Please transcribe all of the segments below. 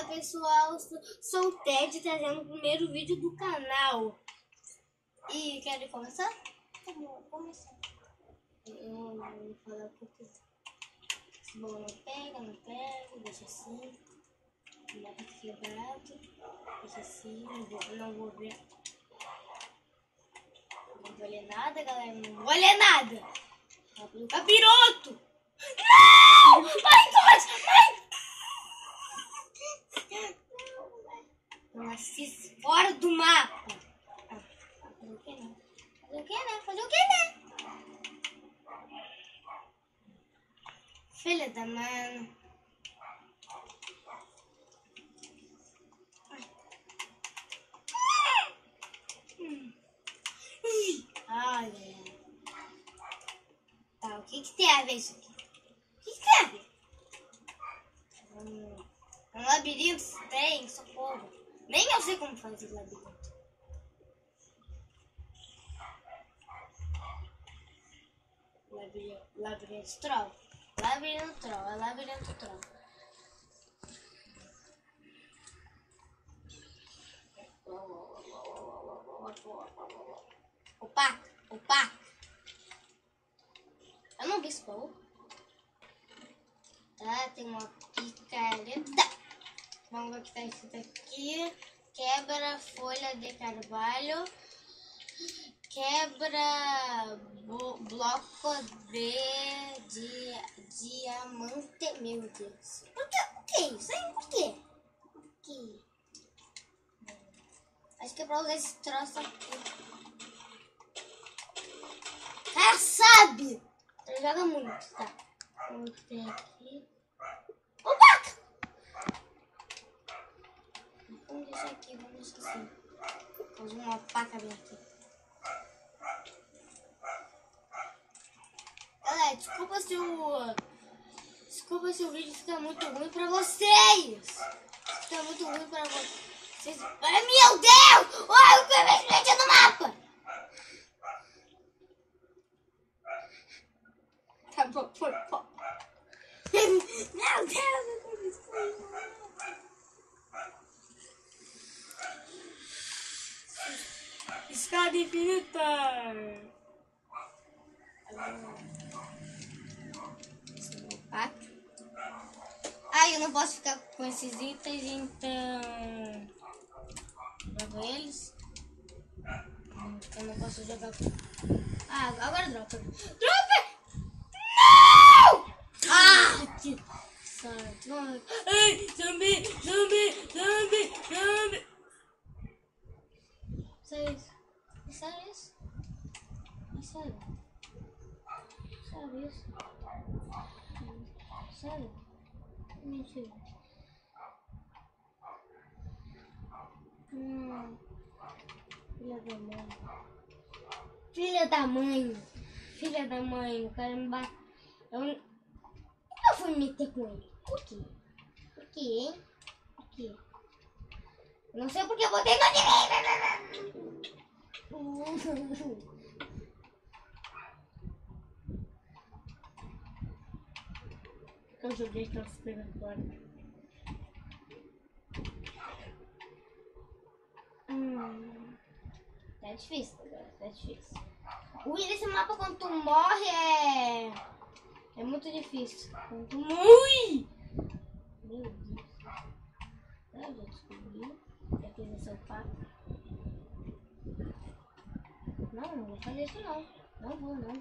pessoal, sou o Ted trazendo o primeiro vídeo do canal. E querem começar? Tá bom, começar. Eu vou falar um pouquinho. Esse bolo não pega, deixa assim. Não dá pra quebrado. Deixa assim, não vou ver. Não vou ler nada, galera, não vou ler nada. O capiroto! Não! Ai, God! Eu nasci fora do mapa. Fazer o que, né? Fazer o que, né? Filha da mãe. Olha. Tá, o que tem a ver isso aqui? O que tem a ver? Um labirinto tem, socorro. Nem eu sei como fazer labirinto. Labirinto troll. É labirinto troll. Opa. Eu não vi esse povo. Tá, tem uma picareta. Vamos ver o que tá escrito aqui. Quebra folha de carvalho. Quebra bloco de diamante. Meu Deus. Por que isso? Hein? Por quê? Acho que é pra usar esse troço aqui. Cara, sabe? Ele joga muito, tá? Vamos ter aqui. Opa! Vamos deixar aqui, vamos deixar assim. Vamos uma faca bem aqui. Galera, desculpa se o vídeo fica muito ruim pra vocês. Fica muito ruim pra vocês. Ai, meu Deus! Olha o que eu me meti no mapa! Tá bom, foi bom. Meu Deus, eu tô escada infinita! Ah, eu não posso ficar com esses itens, então jogo eles. Eu não posso jogar com... Ah, agora dropa. Não! Ah, que sorte. Ai, zumbi. Sério isso? É sério isso? É sério? Sério isso? Sério? Mentira. Filha da mãe, o cara me bateu. Eu fui me meter com ele. Por quê? Hein? Por quê? Eu não sei porque eu botei no direito. Eu joguei aquelas coisas fora. Tá difícil, galera. Tá difícil. O ruim desse mapa quando tu morre é muito difícil. Quando tu morre! Meu Deus. Eu já descobri. Já fiz esse papo. Não vou fazer isso não. Não vou. Não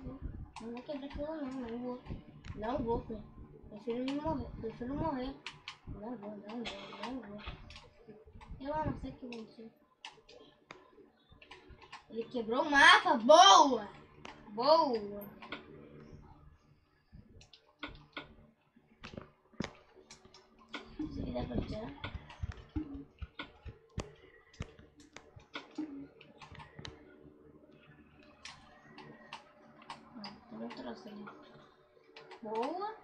vou quebrar aquilo não. Não vou. Prefiro morrer. Não vou. Eu não sei o que vou dizer. Ele quebrou o mapa. Boa. Isso aqui dá pra tirar. Eu não trouxe ali. Boa.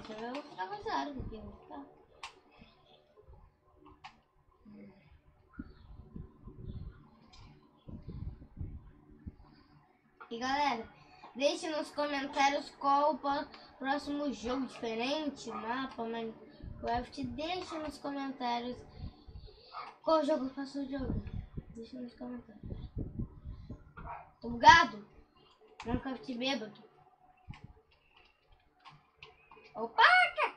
Eu vou ficar mais área do que eu vou ficar. E galera, deixe nos comentários qual o próximo jogo diferente, mapa, Minecraft. Deixe nos comentários qual jogo eu faço o jogo. Deixe nos comentários. Tô bugado? Minecraft bêbado. Alpaca!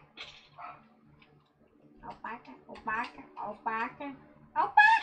Alpaca, alpaca, alpaca, alpaca!